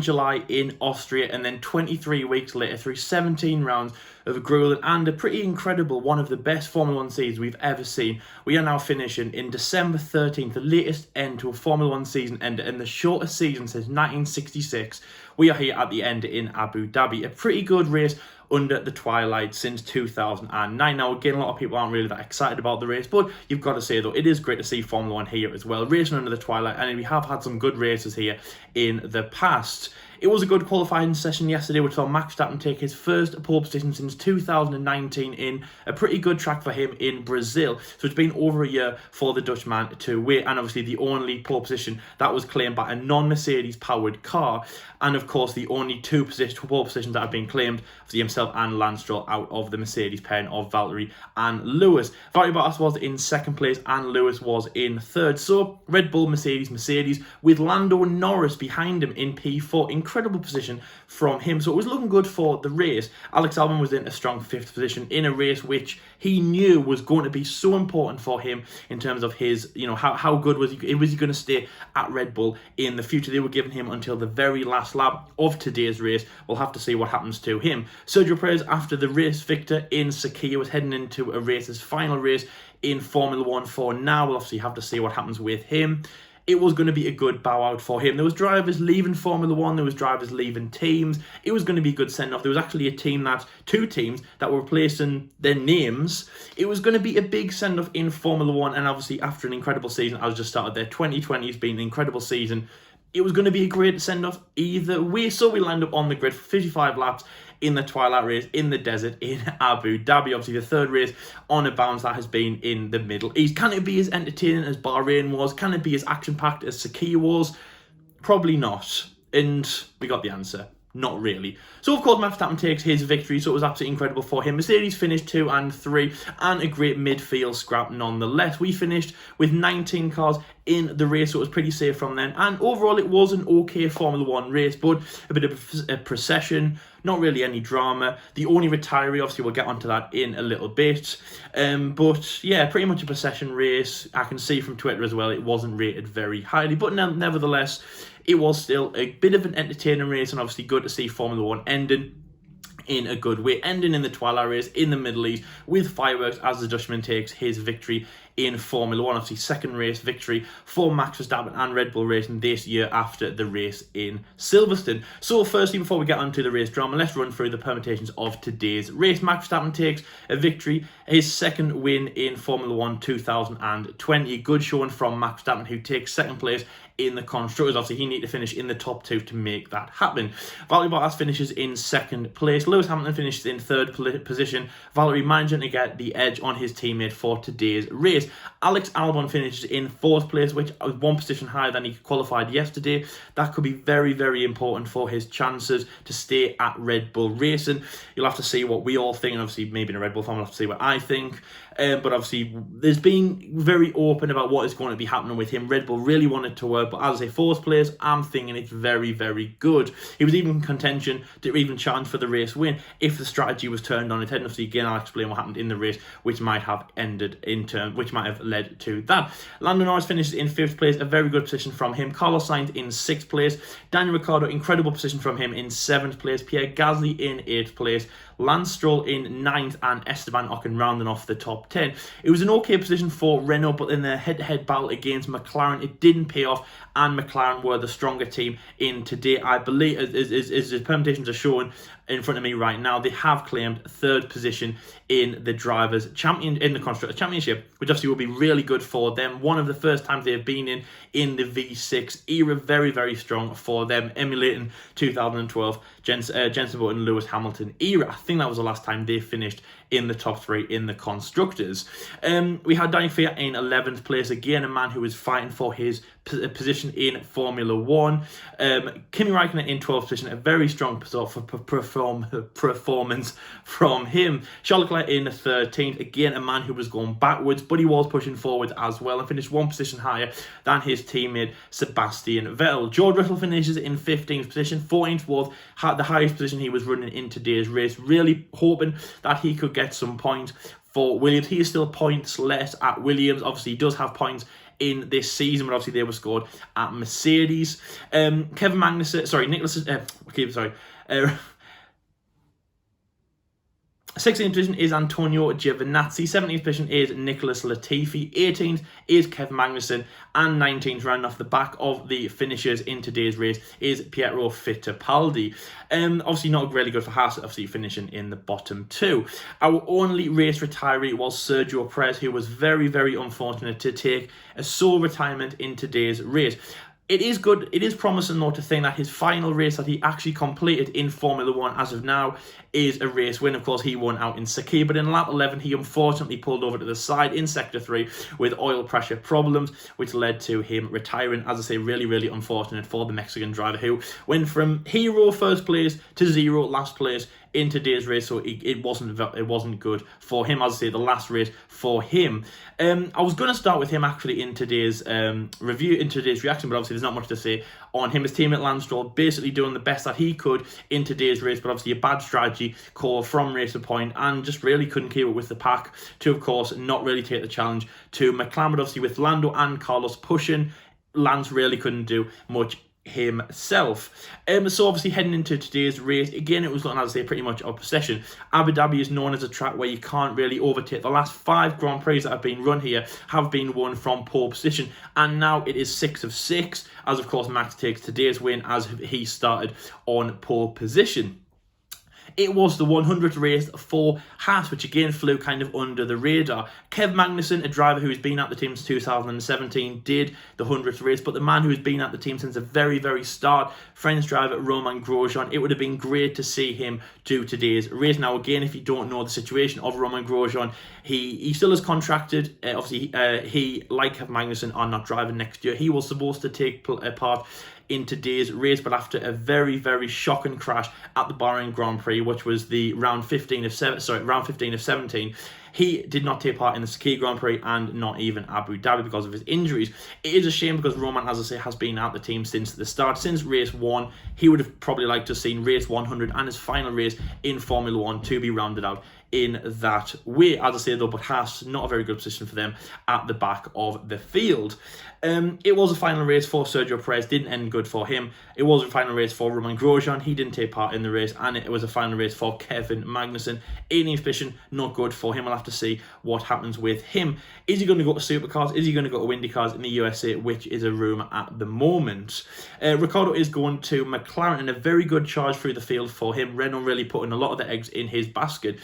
July in Austria, and then 23 weeks later, through 17 rounds of grueling and a pretty incredible, one of the best Formula 1 seasons we've ever seen, we are now finishing in December 13th, the latest end to a Formula 1 season ender and the shortest season since 1966. We are here at the end in Abu Dhabi. A pretty good race under the twilight since 2009. Now, again, a lot of people aren't really that excited about the race, but you've got to say, though, it is great to see Formula 1 here as well, racing under the twilight, and we have had some good races here in the past. It was a good qualifying session yesterday, which saw Max Verstappen take his first pole position since 2019 in a pretty good track for him in Brazil. So it's been over a year for the Dutchman to wait, and obviously the only pole position that was claimed by a non-Mercedes powered car, and of course the only two pole positions that have been claimed for himself and Lance Stroll out of the Mercedes pairing of Valtteri and Lewis. Valtteri Bottas was in second place and Lewis was in third. So Red Bull, Mercedes, with Lando Norris behind him in P4. Incredible position from him. So it was looking good for the race. Alex Albon was in a strong fifth position in a race which he knew was going to be so important for him in terms of his, how good was he going to stay at Red Bull in the future. They were giving him until the very last lap of today's race. We'll have to see what happens to him. Sergio Perez, after the race victor in Sakhir, was heading into a race, his final race in Formula 1 for now. We'll obviously have to see what happens with him. It was going to be a good bow out for him. There was drivers leaving Formula 1, there was drivers leaving teams. It was going to be a good send-off. There was actually two teams that were replacing their names. It was going to be a big send-off in Formula 1, and obviously after an incredible season, I was just started there. 2020 has been an incredible season. It was going to be a great send-off either way. So we lined up on the grid for 55 laps in the twilight race in the desert in Abu Dhabi. Obviously the third race on a bounce that has been in the Middle East. Can it be as entertaining as Bahrain was? Can it be as action-packed as Sakhir was? Probably not. And we got the answer. Not really. So, of course, Max Verstappen takes his victory, so it was absolutely incredible for him. Mercedes finished 2 and 3, and a great midfield scrap nonetheless. We finished with 19 cars in the race, so it was pretty safe from then. And overall, it was an okay Formula 1 race, but a bit of a procession, not really any drama. The only retiree, obviously, we'll get onto that in a little bit. But, yeah, pretty much a procession race. I can see from Twitter as well, it wasn't rated very highly, but nevertheless, it was still a bit of an entertaining race, and obviously good to see Formula 1 ending in a good way, ending in the twilight race in the Middle East with fireworks as the Dutchman takes his victory in Formula 1. Obviously, second race victory for Max Verstappen and Red Bull Racing this year after the race in Silverstone. So firstly, before we get onto the race drama, let's run through the permutations of today's race. Max Verstappen takes a victory, his second win in Formula 1 2020. Good showing from Max Verstappen, who takes second place in the constructors. Obviously, he needs to finish in the top 2 to make that happen. Valtteri Bottas finishes in second place. Lewis Hamilton finishes in third position. Valtteri managing to get the edge on his teammate for today's race. Alex Albon finishes in fourth place, which was one position higher than he qualified yesterday. That could be very, very important for his chances to stay at Red Bull Racing. You'll have to see what we all think, and obviously maybe in a Red Bull fan, we'll have to see what I think. But obviously, there's been very open about what is going to be happening with him. Red Bull really wanted to work, but as a fourth place, I'm thinking it's very, very good. He was even in contention to even challenge for the race win if the strategy was turned on its head. And obviously, again, I'll explain what happened in the race, which might have which might have led to that. Lando Norris finishes in fifth place, a very good position from him. Carlos Sainz in sixth place. Daniel Ricciardo, incredible position from him in seventh place. Pierre Gasly in eighth place. Lance Stroll in ninth, and Esteban Ocon rounding off the top 10. It was an okay position for Renault, but in their head-to-head battle against McLaren, it didn't pay off, and McLaren were the stronger team in today. I believe, as the permutations are showing in front of me right now, they have claimed third position in the Drivers' in the Constructors' Championship, which obviously will be really good for them. One of the first times they've been in the V6 era. Very, very strong for them, emulating 2012 Jenson Button, Lewis Hamilton era. I think that was the last time they finished in the top 3 in the Constructors. We had Daniel Kvyat in 11th place, again a man who was fighting for his position in Formula 1. Kimi Raikkonen in 12th position, a very strong performance from him. Charles Leclerc in 13th, again a man who was going backwards, but he was pushing forward as well and finished one position higher than his teammate Sebastian Vettel. George Russell finishes in 15th position. 14th was the highest position he was running in today's race, really hoping that he could get some points for Williams. He is still pointless at Williams. Obviously, he does have points in this season, but obviously they were scored at Mercedes. Kevin Magnussen, sorry, Nicholas, sorry. 16th position is Antonio Giovinazzi, 17th position is Nicholas Latifi, 18th is Kevin Magnussen, and 19th, rounding off the back of the finishers in today's race, is Pietro Fittipaldi. Obviously not really good for Haas, obviously finishing in the bottom two. Our only race retiree was Sergio Perez, who was very, very unfortunate to take a sole retirement in today's race. It is good, it is promising though to think that his final race that he actually completed in Formula 1 as of now is a race win. Of course, he won out in Sakir, but in lap 11, he unfortunately pulled over to the side in Sector 3 with oil pressure problems, which led to him retiring. As I say, really, really unfortunate for the Mexican driver who went from hero first place to zero last place in today's race, so it wasn't good for him. As I say, the last race for him. I was going to start with him actually in today's review, in today's reaction, but obviously there's not much to say on him. His teammate Lance Stroll basically doing the best that he could in today's race, but obviously a bad strategy call from Racer Point, and just really couldn't keep it with the pack to, of course, not really take the challenge to McLaren. But obviously with Lando and Carlos pushing, Lance really couldn't do much himself. So obviously heading into today's race, again, it was looking, as I say, pretty much a possession. Abu Dhabi is known as a track where you can't really overtake. The last 5 Grand Prix that have been run here have been won from pole position, and now it is 6 of 6, as of course Max takes today's win as he started on pole position. It was the 100th race for Haas, which again flew kind of under the radar. Kev Magnussen, a driver who's been at the team since 2017, did the 100th race, but the man who's been at the team since the very, very start, French driver Romain Grosjean, it would have been great to see him do today's race. Now, again, if you don't know the situation of Romain Grosjean, he still is contracted. Obviously, he, like Kev Magnussen, are not driving next year. He was supposed to take part in today's race, but after a very, very shocking crash at the Bahrain Grand Prix, which was the round 15 of 17, he did not take part in the Sakir Grand Prix and not even Abu Dhabi because of his injuries. It is a shame because Roman, as I say, has been at the team since the start, since race 1. He would have probably liked to have seen race 100 and his final race in Formula 1 to be rounded out in that way. As I say though, but Haas, not a very good position for them at the back of the field. It was a final race for Sergio Perez, didn't end good for him. It was a final race for Romain Grosjean, he didn't take part in the race, and it was a final race for Kevin Magnussen. 18th position, not good for him. We'll have to see what happens with him. Is he going to go to Supercars? Is he going to go to IndyCars in the USA, which is a rumour at the moment? Ricciardo is going to McLaren, and a very good charge through the field for him. Renault really putting a lot of the eggs in his basket.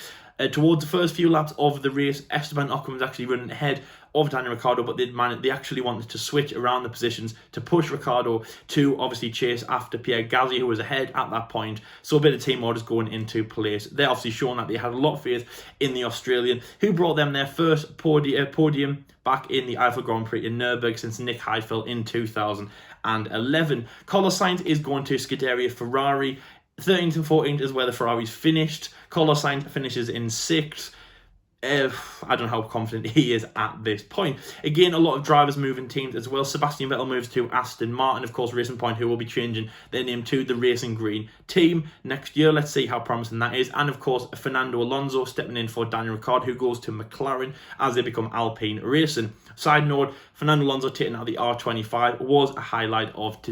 Towards the first few laps of the race, Esteban Ocon was actually running ahead of Daniel Ricciardo, but they actually wanted to switch around the positions to push Ricciardo to obviously chase after Pierre Gasly, who was ahead at that point. So a bit of team orders going into place. They're obviously showing that they had a lot of faith in the Australian, who brought them their first podium back in the Eiffel Grand Prix in Nürburgring since Nick Heidfeld in 2011. Carlos Sainz is going to Scuderia Ferrari. 13th and 14th is where the Ferraris finished. Carlos Sainz finishes in 6th. I don't know how confident he is at this point. Again, a lot of drivers moving teams as well. Sebastian Vettel moves to Aston Martin, of course, Racing Point, who will be changing their name to the Racing Green team next year. Let's see how promising that is. And of course, Fernando Alonso stepping in for Daniel Ricciardo, who goes to McLaren as they become Alpine Racing. Side note, Fernando Alonso taking out the R25 was a highlight of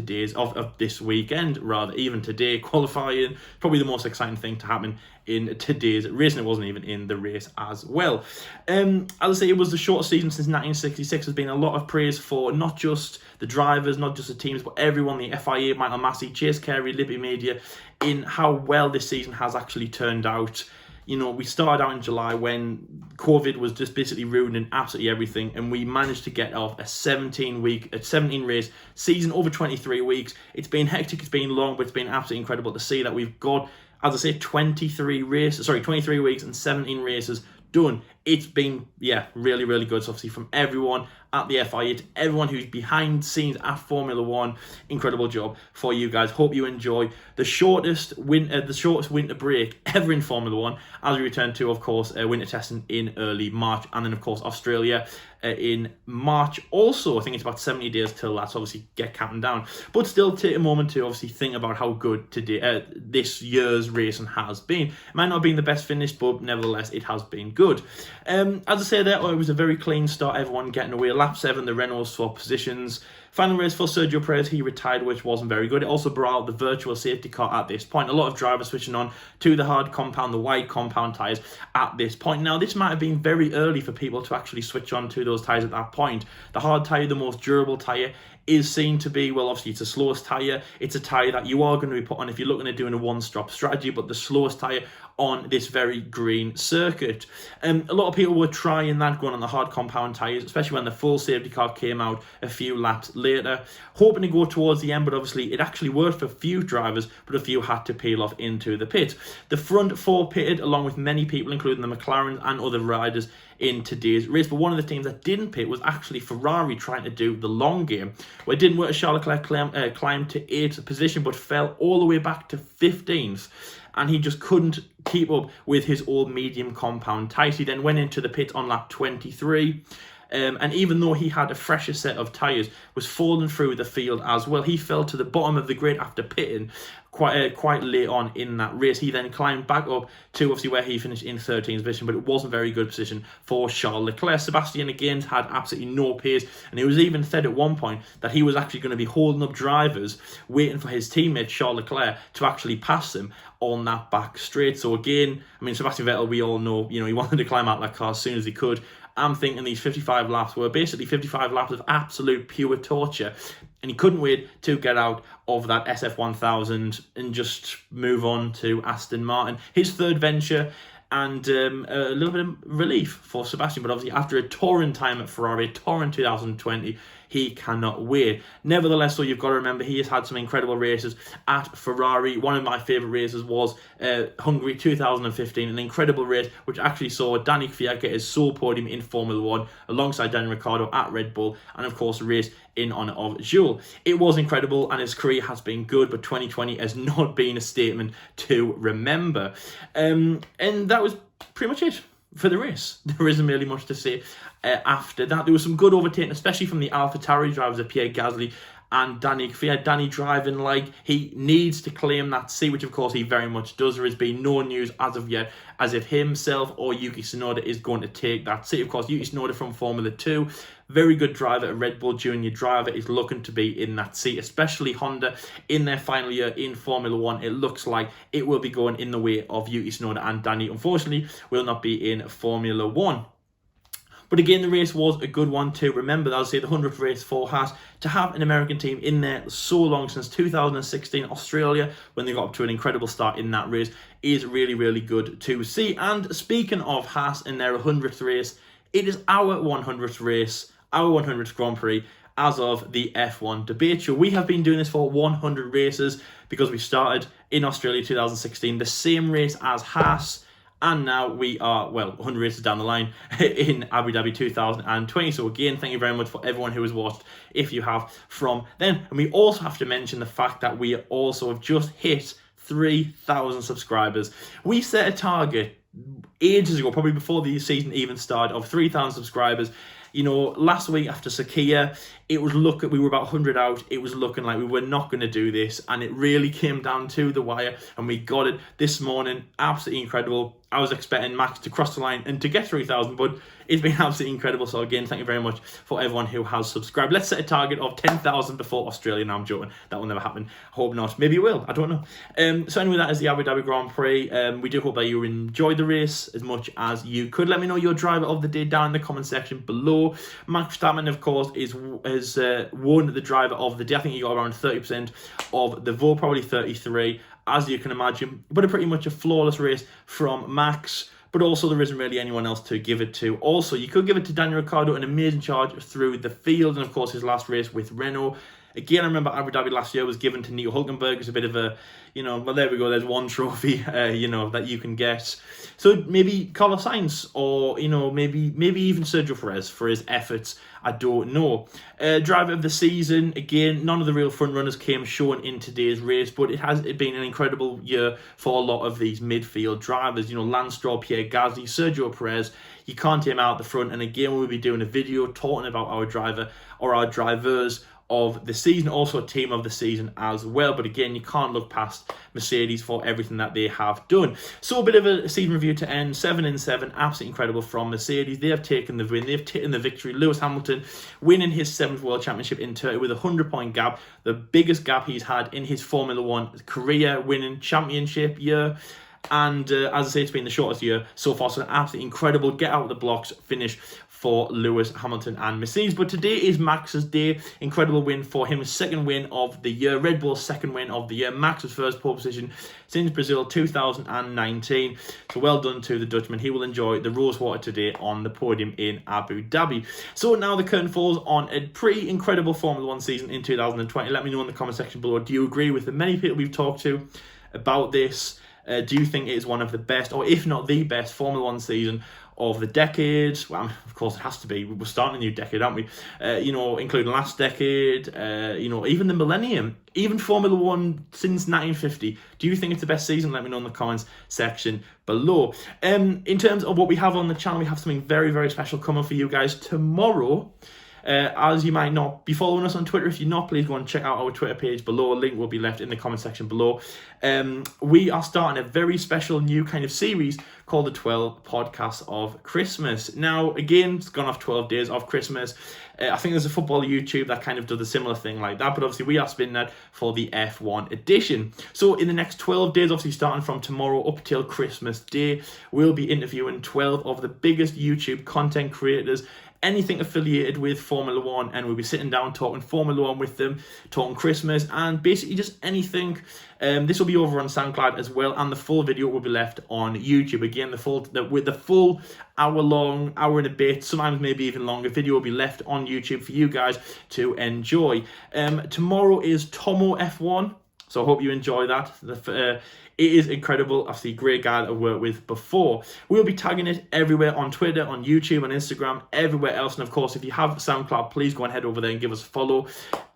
this weekend, rather. Even today, qualifying, probably the most exciting thing to happen in today's race, and it wasn't even in the race as well. As I say, it was the shortest season since 1966. There's been a lot of praise for not just the drivers, not just the teams, but everyone, the FIA, Michael Massey, Chase Carey, Liberty Media, in how well this season has actually turned out. You know, we started out in July when COVID was just basically ruining absolutely everything, and we managed to get off a 17 race season over 23 weeks. It's been hectic, it's been long, but it's been absolutely incredible to see that we've got, as I say, 23 weeks and 17 races done. It's been, really, really good. So obviously from everyone at the FIA to everyone who's behind the scenes at Formula One, incredible job for you guys. Hope you enjoy the shortest winter break ever in Formula One as we return to, of course, winter testing in early March, and then of course Australia in March. Also, I think it's about 70 days till that, so obviously get counting down. But still, take a moment to obviously think about how good today this year's racing has been. It might not have been the best finish, but nevertheless, it has been good. As I say there, it was a very clean start. Everyone getting away. lap 7, the Renault swapped positions. Final race for Sergio Perez, he retired, which wasn't very good. It also brought out the virtual safety car at this point. A lot of drivers switching on to the hard compound, the wide compound tyres at this point. Now, this might have been very early for people to actually switch on to those tyres at that point. The hard tyre, the most durable tyre, is seen to be, well, obviously it's the slowest tyre. It's a tyre that you are going to be put on if you're looking at doing a one-stop strategy, but the slowest tyre on this very green circuit. A lot of people were trying that going on the hard compound tyres, especially when the full safety car came out a few laps later, hoping to go towards the end, but obviously it actually worked for a few drivers, but a few had to peel off into the pit. The front four pitted, along with many people, including the McLarens and other riders in today's race, but one of the teams that didn't pit was actually Ferrari, trying to do the long game. Well, it didn't work as Charles Leclerc climbed to 8th position, but fell all the way back to 15th, and he just couldn't keep up with his old medium compound tyres. He then went into the pit on lap 23, and even though he had a fresher set of tyres, was falling through the field as well. He fell to the bottom of the grid after pitting quite late on in that race. He then climbed back up to obviously where he finished in 13th position, but it wasn't very good position for Charles Leclerc. Sebastian again had absolutely no pace, and it was even said at one point that he was actually going to be holding up drivers, waiting for his teammate Charles Leclerc to actually pass him on that back straight. So again, I mean, Sebastian Vettel, we all know, he wanted to climb out that car as soon as he could. I'm thinking these 55 laps were basically 55 laps of absolute pure torture, and he couldn't wait to get out of that SF1000 and just move on to Aston Martin, his third venture, and a little bit of relief for Sebastian. But obviously, after a torrent time at Ferrari, a torrent 2020, he cannot wait. Nevertheless, though, you've got to remember he has had some incredible races at Ferrari. One of my favourite races was Hungary 2015, an incredible race which actually saw Danny Kvyat get his sole podium in Formula 1 alongside Daniel Ricciardo at Red Bull, and of course a race in honour of Jules. It was incredible, and his career has been good, but 2020 has not been a statement to remember. And that was pretty much it for the race. There isn't really much to say after that. There was some good overtaking, especially from the AlphaTauri drivers of Pierre Gasly and Danny Kvyat. Danny driving like he needs to claim that seat, which of course he very much does. There has been no news as of yet as if himself or Yuki Tsunoda is going to take that seat. Of course, Yuki Tsunoda from Formula 2, very good driver, a Red Bull Junior driver, is looking to be in that seat, especially Honda in their final year in Formula 1. It looks like it will be going in the way of Yuki Tsunoda, and Danny, unfortunately, will not be in Formula 1. But again, the race was a good one to remember. I'll say the 100th race for Haas. To have an American team in there so long, since 2016 Australia, when they got up to an incredible start in that race, is really, really good to see. And speaking of Haas in their 100th race, it is our 100th race, our 100th Grand Prix, as of the F1 debate show. We have been doing this for 100 races because we started in Australia 2016, the same race as Haas. And now we are, 100 races down the line in Abu Dhabi 2020. So again, thank you very much for everyone who has watched, if you have, from then. And we also have to mention the fact that we also have just hit 3,000 subscribers. We set a target ages ago, probably before the season even started, of 3,000 subscribers. Last week after Sakia, we were about 100 out. It was looking like we were not going to do this, and it really came down to the wire, and we got it this morning. Absolutely incredible. I was expecting Max to cross the line and to get 3,000, but it's been absolutely incredible. So again, thank you very much for everyone who has subscribed. Let's set a target of 10,000 before Australia. No, I'm joking. That will never happen. I hope not. Maybe it will. I don't know. So anyway, that is the Abu Dhabi Grand Prix. We do hope that you enjoyed the race as much as you could. Let me know your driver of the day down in the comment section below. Max Verstappen, of course, has won the driver of the day. I think he got around 30% of the vote, probably 33%, as you can imagine. But pretty much a flawless race from Max. But also there isn't really anyone else to give it to. Also, you could give it to Daniel Ricciardo, an amazing charge through the field. And of course, his last race with Renault. Again, I remember Abu Dhabi last year was given to Nico Hülkenberg. It's a bit of a, well, there we go. There's one trophy, that you can get. So maybe Carlos Sainz, or, maybe even Sergio Perez for his efforts. I don't know. Driver of the season, again, none of the real front runners came shown in today's race, but it has been an incredible year for a lot of these midfield drivers. Lance Stroll, Pierre Gasly, Sergio Perez. You can't take him out the front. And again, we'll be doing a video talking about our driver or our drivers of the season, also team of the season as well. But again, you can't look past Mercedes for everything that they have done. So a bit of a season review to end. 7-7, absolutely incredible from Mercedes. They have taken the win, they've taken the victory. Lewis Hamilton winning his 7th World Championship in Turkey with a 100-point gap, the biggest gap he's had in his Formula One career, winning championship year. And as I say, it's been the shortest year so far, so an absolutely incredible get out of the blocks finish for Lewis Hamilton and Mercedes. But today is Max's day. Incredible win for him, his 2nd win of the year, Red Bull's 2nd win of the year, Max's first pole position since Brazil 2019. So well done to the Dutchman. He will enjoy the rosewater today on the podium in Abu Dhabi. So now the curtain falls on a pretty incredible Formula One season in 2020. Let me know in the comment section below. Do you agree with the many people we've talked to about this? Do you think it is one of the best, or if not the best, Formula One season of the decade? Well, of course it has to be. We're starting a new decade, aren't we? Including last decade, even the millennium, even Formula One since 1950. Do you think it's the best season? Let me know in the comments section below. In terms of what we have on the channel, we have something very, very special coming for you guys tomorrow. As you might not be following us on Twitter, if you're not, please go and check out our Twitter page below. A link will be left in the comment section below. We are starting a very special new kind of series called the 12 Podcasts of Christmas. Now, again, it's gone off 12 days of Christmas. I think there's a football YouTube that kind of does a similar thing like that, but obviously we are spinning that for the F1 edition. So in the next 12 days, obviously starting from tomorrow up till Christmas Day, we'll be interviewing 12 of the biggest YouTube content creators, anything affiliated with Formula One, and we'll be sitting down talking Formula One with them, talking Christmas, and basically just anything. This will be over on SoundCloud as well, and the full video will be left on YouTube. Again, with the full hour and a bit, sometimes maybe even longer, video will be left on YouTube for you guys to enjoy. Tomorrow is Tomo F1, so I hope you enjoy that. It is incredible. Obviously, great guy that I've worked with before. We'll be tagging it everywhere on Twitter, on YouTube, on Instagram, everywhere else. And of course, if you have SoundCloud, please go and head over there and give us a follow.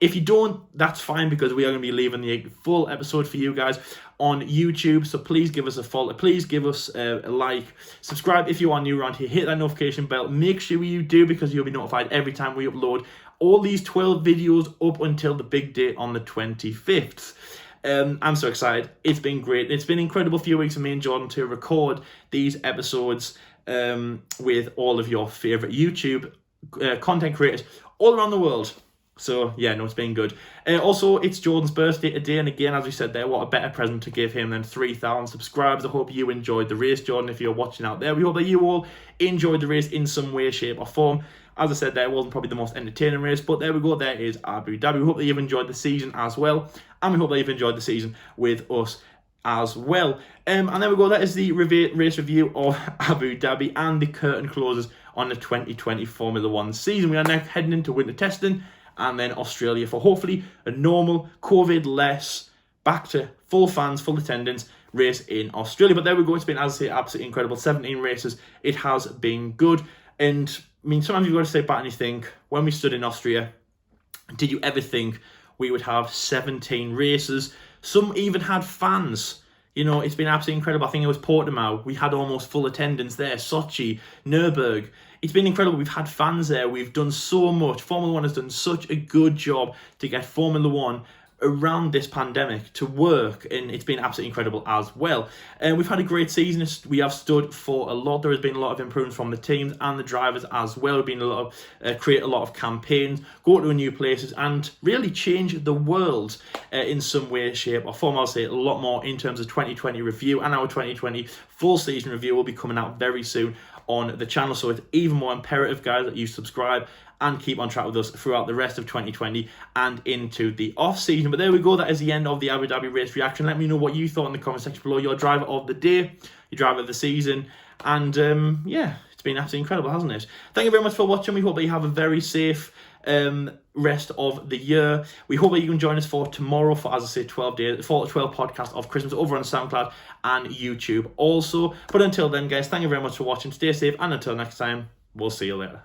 If you don't, that's fine, because we are going to be leaving the full episode for you guys on YouTube. So please give us a follow. Please give us a like. Subscribe if you are new around here. Hit that notification bell. Make sure you do, because you'll be notified every time we upload all these 12 videos up until the big day on the 25th. I'm so excited. It's been great. It's been an incredible few weeks for me and Jordan to record these episodes with all of your favourite YouTube content creators all around the world. So, yeah, no, it's been good. Also, it's Jordan's birthday today, and again, as we said there, what a better present to give him than 3,000 subscribers. I hope you enjoyed the race, Jordan, if you're watching out there. We hope that you all enjoyed the race in some way, shape, or form. As I said, there wasn't probably the most entertaining race, but there we go. There is Abu Dhabi. We hope that you've enjoyed the season as well, and we hope that you've enjoyed the season with us as well. And there we go. That is the race review of Abu Dhabi, and the curtain closes on the 2020 Formula One season. We are now heading into winter testing, and then Australia for hopefully a normal, COVID-less, back to full fans, full attendance race in Australia. But there we go. It's been, as I say, absolutely incredible. 17 races. It has been good. And I mean, sometimes you've got to sit back and you think, when we stood in Austria, did you ever think we would have 17 races? Some even had fans. You know, it's been absolutely incredible. I think it was Portimao. We had almost full attendance there. Sochi, Nürburgring. It's been incredible. We've had fans there. We've done so much. Formula One has done such a good job to get Formula One around this pandemic to work, and it's been absolutely incredible as well. And we've had a great season. We have stood for a lot. There has been a lot of improvements from the teams and the drivers as well. We've been create a lot of campaigns, go to new places, and really change the world in some way, shape, or form. I'll say a lot more in terms of 2020 review, and our 2020 full season review will be coming out very soon on the channel. So it's even more imperative, guys, that you subscribe and keep on track with us throughout the rest of 2020 and into the off-season. But there we go. That is the end of the Abu Dhabi race reaction. Let me know what you thought in the comment section below. Your driver of the day, your driver of the season. And yeah, it's been absolutely incredible, hasn't it? Thank you very much for watching. We hope that you have a very safe rest of the year. We hope that you can join us for tomorrow for, as I say, 12 podcasts of Christmas over on SoundCloud and YouTube also. But until then, guys, thank you very much for watching. Stay safe, and until next time, we'll see you later.